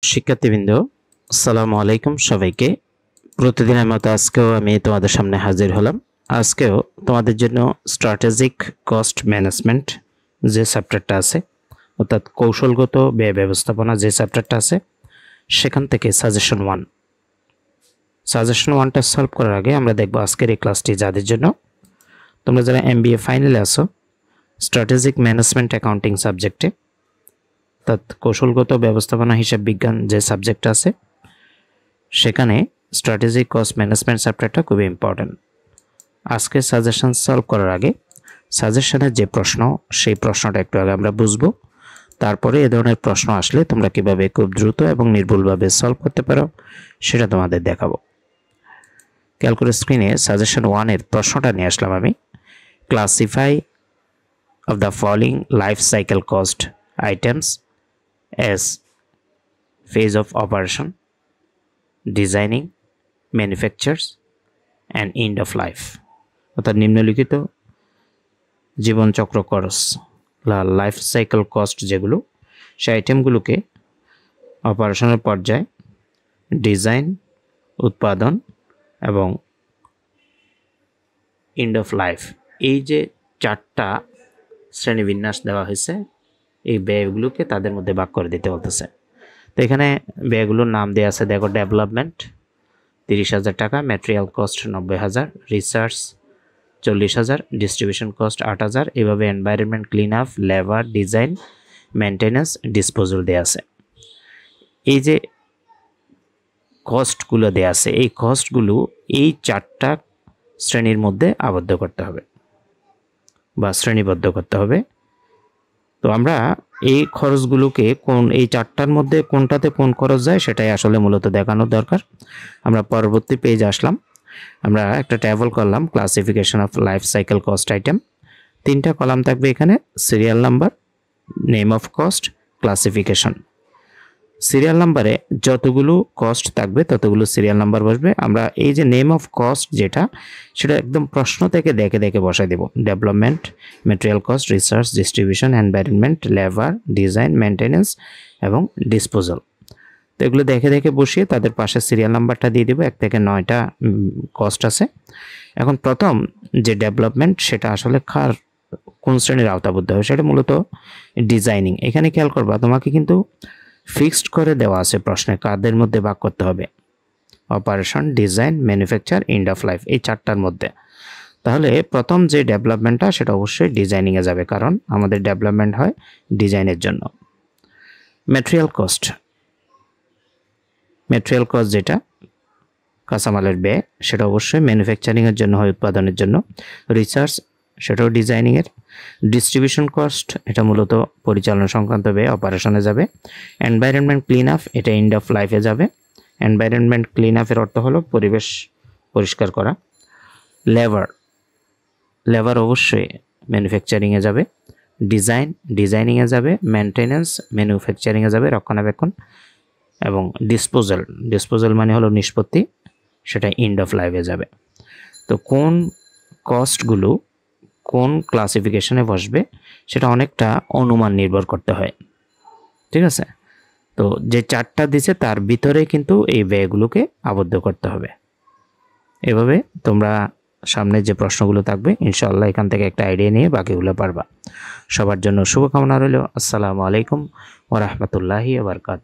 শিক্ষার্থীবৃন্দ, আসসালামু আলাইকুম সবাইকে। প্রতিদিনের মতো আজকেও আমি তোমাদের সামনে হাজির হলাম। আজকেও তোমাদের জন্য স্ট্র্যাটেজিক কস্ট ম্যানেজমেন্ট যে চ্যাপ্টারটা আছে, অর্থাৎ কৌশলগত ব্যয় ব্যবস্থাপনা যে চ্যাপ্টারটা আছে, সেখান থেকে সাজেশন ওয়ানটা সলভ করার আগে আমরা দেখব আজকের এই ক্লাসটি যাদের জন্য, তোমরা যারা MBA ফাইনালে আছো, স্ট্র্যাটেজিক ম্যানেজমেন্ট অ্যাকাউন্টিং সাবজেক্টে, অর্থাৎ কৌশলগত ব্যবস্থাপনা হিসাব বিজ্ঞান যে সাবজেক্ট আছে, সেখানে স্ট্র্যাটেজিক কস্ট ম্যানেজমেন্ট চ্যাপ্টারটা খুবই ইম্পর্টেন্ট। আজকে সাজেশন সলভ করার আগে সাজেশনের যে প্রশ্ন, সেই প্রশ্নটা একটু আগে আমরা বুঝবো। তারপরে এ ধরনের প্রশ্ন আসলে তোমরা কিভাবে খুব দ্রুত এবং নির্ভুলভাবে সলভ করতে পারো সেটা তোমাদের দেখাবো। ক্যালকুলেট স্ক্রিনে সাজেশন 1-এর প্রশ্নটা নিয়ে আসলাম আমি। Classify of the following life cycle cost items as phase of operation, designing, manufactures and end of life। অর্থাৎ নিম্নলিখিত জীবনচক্র খরচ লাইফ সাইকেল কস্ট যেগুলো, সেই আইটেমগুলোকে অপারেশনের পর্যায়ে, ডিজাইন, উৎপাদন এবং এন্ড অফ লাইফ, এই যে 4টা শ্রেণীবিন্যাস দেওয়া হয়েছে, এই ব্যয়গুলোকে তাদের মধ্যে ভাগ করে দিতে বলতেছে। তো এখানে ব্যয়গুলোর নাম দেওয়া আছে, দেখো, ডেভেলপমেন্ট 30,000 টাকা, material cost 90,000, research 40,000, distribution cost 8,000, এভাবে environment, clean up, labour, design, maintenance, disposal দেওয়া আছে। এই যে কস্টগুলো দেওয়া আছে, এই কস্টগুলো এই 4টা শ্রেণীর মধ্যে আবদ্ধ করতে হবে বা শ্রেণীবদ্ধ করতে হবে। তো আমরা এই খরচগুলোকে এই 4টার মধ্যে কোনটাতে কোন খরচ যায় সেটাই আসলে মূলত দেখানোর দরকার। আমরা পরবর্তী পেজে আসলাম, আমরা একটা টেবল করলাম, classification of life cycle cost item. 3টা কলাম থাকবে এখানে, serial number, name of cost, classification. Serial নাম্বারে যতগুলো কস্ট থাকবে ততগুলো সিরিয়াল নাম্বার বসবে। আমরা এই যে নেম অফ কস্ট যেটা, সেটা একদম প্রশ্ন থেকে দেখে দেখে বসাই দেব। Development, material cost, research, distribution, environment, labour, design, maintenance এবং ডিসপোজাল। তো এগুলো দেখে দেখে বসিয়ে তাদের পাশে সিরিয়াল নাম্বারটা দিয়ে দেবো। 1 থেকে 9টা কস্ট আছে। এখন প্রথম যে ডেভেলপমেন্ট, সেটা আসলে কোন শ্রেণীর আওতাবদ্ধ হবে, সেটা মূলত ডিজাইনিং। এখানে খেয়াল করবা, তোমাকে কিন্তু ফিক্সড করে দেওয়া আছে প্রশ্নে কাদের মধ্যে ভাগ করতে হবে, operation, design, manufacture, end of life, এই 4টার মধ্যে। তাহলে প্রথম যে ডেভেলপমেন্টটা, সেটা অবশ্যই ডিজাইনিংয়ে যাবে, কারণ আমাদের ডেভেলপমেন্ট হয় ডিজাইনের জন্য। ম্যাটেরিয়াল কস্ট যেটা কাঁচামালের ব্যয়, সেটা অবশ্যই ম্যানুফ্যাকচারিংয়ের জন্য হয়, উৎপাদনের জন্য। রিসার্চ, সেটাও ডিজাইনিংয়ের। ডিস্ট্রিবিউশন কস্ট, এটা মূলত পরিচালনা সংক্রান্ত ব্যয়, অপারেশনে যাবে। এনভায়রনমেন্ট ক্লিন আপ, এটা এন্ড অফ লাইফে যাবে। এনভায়রনমেন্ট ক্লিন আপের অর্থ হলো পরিবেশ পরিষ্কার করা। লেবার অবশ্যই ম্যানুফ্যাকচারিংয়ে যাবে। ডিজাইনিংয়ে যাবে। মেনটেন্যান্স, ম্যানুফ্যাকচারিংয়ে যাবে, রক্ষণাবেক্ষণ। এবং ডিসপোজাল মানে হলো নিষ্পত্তি, সেটা এন্ড অফ লাইফে যাবে। তো কোন কস্টগুলো কোন ক্লাসিফিকেশনে বসবে সেটা অনেকটা অনুমান নির্ভর করতে হয়, ঠিক আছে? তো যে 4টা দিছে তার ভিতরে কিন্তু এই ব্যয়গুলোকে আবদ্ধ করতে হবে। এভাবে তোমরা সামনে যে প্রশ্নগুলো থাকবে, ইনশাআল্লাহ এখান থেকে একটা আইডিয়া নিয়ে বাকিগুলো পারবা। সবার জন্য শুভকামনা রইল। আসসালামু আলাইকুম ওয়া রাহমাতুল্লাহি ওয়া বারাকাতুহু।